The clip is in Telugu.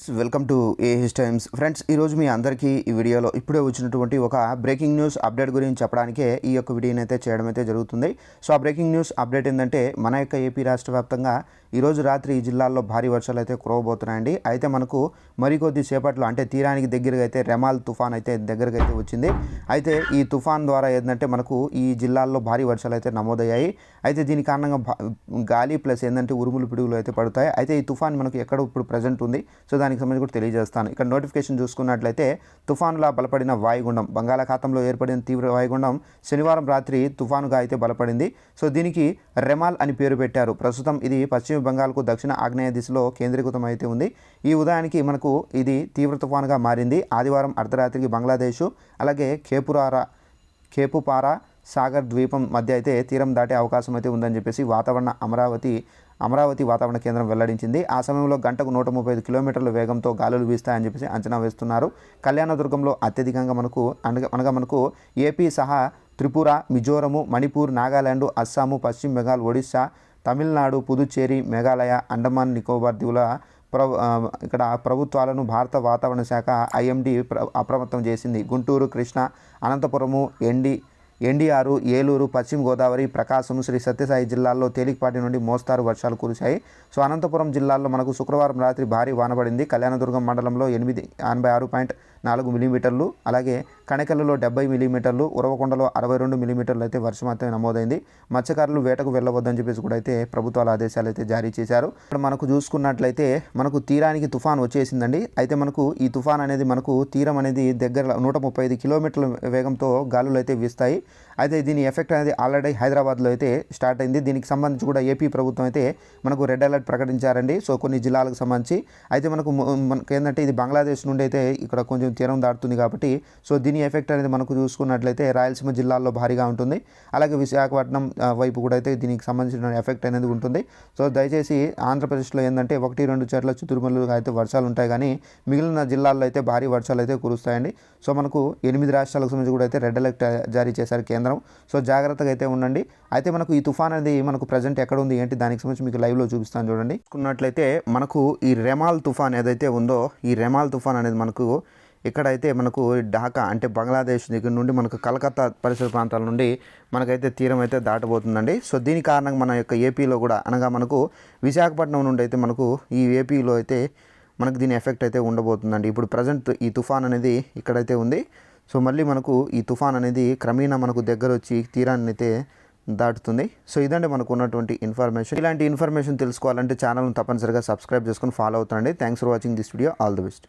Welcome to AH times friends. ఈరోజు మీ అందరికీ ఈ వీడియోలో ఇప్పుడే వచ్చినటువంటి ఒక బ్రేకింగ్ న్యూస్ అప్డేట్ గురించి చెప్పడానికే ఈ యొక్క వీడియోని అయితే చేయడం అయితే జరుగుతుంది. సో ఆ బ్రేకింగ్ న్యూస్ అప్డేట్ ఏంటంటే మన యొక్క ఏపీ రాష్ట్ర వ్యాప్తంగా ఈరోజు రాత్రి ఈ జిల్లాల్లో భారీ వర్షాలు అయితే కురవబోతున్నాయండి. అయితే మనకు మరికొద్ది సేపట్లో అంటే తీరానికి దగ్గరగా అయితే రెమాల్ తుఫాన్ అయితే దగ్గరకు అయితే వచ్చింది. అయితే ఈ తుఫాన్ ద్వారా ఏంటంటే మనకు ఈ జిల్లాల్లో భారీ వర్షాలు అయితే నమోదయ్యాయి. అయితే దీని కారణంగా గాలి ప్లస్ ఏంటంటే ఉరుములు పిడుగులు అయితే పడతాయి. అయితే ఈ తుఫాన్ మనకు ఎక్కడ ఇప్పుడు ప్రజెంట్ ఉంది, సో దానికి సంబంధించి కూడా తెలియజేస్తాను. ఇక్కడ నోటిఫికేషన్ చూసుకున్నట్లయితే తుఫానులా బలపడిన వాయుగుండం బంగాళాఖాతంలో ఏర్పడిన తీవ్ర వాయుగుండం శనివారం రాత్రి తుఫానుగా అయితే బలపడింది. సో దీనికి రెమాల్ అని పేరు పెట్టారు. ప్రస్తుతం ఇది పశ్చిమ బెంగాల్కు దక్షిణ ఆగ్నేయ దిశలో కేంద్రీకృతం అయితే ఉంది. ఈ ఉదయానికి మనకు ఇది తీవ్ర తుఫానుగా మారింది. ఆదివారం అర్ధరాత్రికి బంగ్లాదేశ్ అలాగే కేపుపారా సాగర్ ద్వీపం మధ్య అయితే తీరం దాటే అవకాశం అయితే ఉందని చెప్పేసి అమరావతి వాతావరణ కేంద్రం వెల్లడించింది. ఆ సమయంలో గంటకు 135 కిలోమీటర్ల వేగంతో గాలులు వీస్తాయని చెప్పేసి అంచనా వేస్తున్నారు. కళ్యాణదుర్గంలో అత్యధికంగా మనకు ఏపీ సహా త్రిపుర, మిజోరము, మణిపూర్, నాగాలాండ్, అస్సాము, పశ్చిమ బెంగాల్, ఒడిశా, తమిళనాడు, పుదుచ్చేరి, మేఘాలయ, అండమాన్ నికోబార్ దీవుల ఇక్కడ ప్రభుత్వాలను భారత వాతావరణ శాఖ ఐఎండీ అప్రమత్తం చేసింది. గుంటూరు, కృష్ణా, అనంతపురము, ఎన్డీఆర్, ఏలూరు, పశ్చిమ గోదావరి, ప్రకాశం, శ్రీ సత్యసాయి జిల్లాల్లో తేలికపాటి నుండి మోస్తారు వర్షాలు కురిశాయి. సో అనంతపురం జిల్లాలో మనకు శుక్రవారం రాత్రి భారీ వాన పడింది. కళ్యాణదుర్గం మండలంలో 86.4 మిల్లీమీటర్లు, అలాగే కణికలలో 70 మిల్లీమీటర్లు, ఉరవకొండలో 62 మిల్లీమీటర్లు అయితే వర్షం అయితే నమోదైంది. మత్స్యకారులు వేటకు వెళ్ళవద్దని చెప్పేసి కూడా అయితే ప్రభుత్వాల ఆదేశాలు అయితే జారీ చేశారు. ఇక్కడ మనకు చూసుకున్నట్లయితే మనకు తీరానికి తుఫాన్ వచ్చేసిందండి. అయితే మనకు ఈ తుఫాన్ అనేది మనకు తీరం అనేది దగ్గర 135 కిలోమీటర్ల వేగంతో గాలులు అయితే వీస్తాయి. అయితే దీని ఎఫెక్ట్ అనేది ఆల్రెడీ హైదరాబాద్లో అయితే స్టార్ట్ అయింది. దీనికి సంబంధించి కూడా ఏపీ ప్రభుత్వం అయితే మనకు రెడ్ అలర్ట్ ప్రకటించారండి. సో కొన్ని జిల్లాలకు సంబంధించి అయితే మనకు ఏంటంటే ఇది బంగ్లాదేశ్ నుండి అయితే ఇక్కడ కొంచెం తీరం దాటుతుంది కాబట్టి సో దీని ఎఫెక్ట్ అనేది మనకు చూసుకున్నట్లయితే రాయలసీమ జిల్లాల్లో భారీగా ఉంటుంది. అలాగే విశాఖపట్నం వైపు కూడా అయితే దీనికి సంబంధించిన ఎఫెక్ట్ అనేది ఉంటుంది. సో దయచేసి ఆంధ్రప్రదేశ్లో ఏంటంటే 1-2 చోట్ల చుతురుమలుగా అయితే వర్షాలు ఉంటాయి, కానీ మిగిలిన జిల్లాల్లో అయితే భారీ వర్షాలు అయితే కురుస్తాయండి. సో మనకు 8 రాష్ట్రాలకు సంబంధించి కూడా అయితే రెడ్ అలర్ట్ జారీ చేశారు కేంద్రం. సో జాగ్రత్తగా అయితే ఉండండి. అయితే మనకు ఈ తుఫాన్ అనేది మనకు ప్రజెంట్ ఎక్కడ ఉంది ఏంటి దానికి సంబంధించి మీకు లైవ్లో చూపిస్తాను చూడండి. చూసుకున్నట్లయితే మనకు ఈ రెమాల్ తుఫాన్ ఏదైతే ఉందో ఈ రెమాల్ తుఫాన్ అనేది మనకు ఇక్కడైతే మనకు ఢాకా అంటే బంగ్లాదేశ్ దగ్గర నుండి మనకు కలకత్తా పరిసర ప్రాంతాల నుండి మనకైతే తీరం అయితే దాటబోతుందండి. సో దీని కారణంగా మన యొక్క ఏపీలో కూడా అనగా మనకు విశాఖపట్నం నుండి అయితే మనకు ఈ ఏపీలో అయితే మనకు దీని ఎఫెక్ట్ అయితే ఉండబోతుందండి. ఇప్పుడు ప్రజెంట్ ఈ తుఫాన్ అనేది ఇక్కడైతే ఉంది. సో మళ్ళీ మనకు ఈ తుఫాన్ అనేది క్రమేణా మనకు దగ్గర వచ్చి తీరాన్ని అయితే దాటుతుంది. సో ఇదండి మనకు ఉన్నటువంటి ఇన్ఫర్మేషన్. ఇలాంటి ఇన్ఫర్మేషన్ తెలుసుకోవాలంటే ఛానల్ని తప్పనిసరిగా సబ్స్క్రైబ్ చేసుకొని ఫాలో అవుతానండి. Thanks for watching this video. All the best.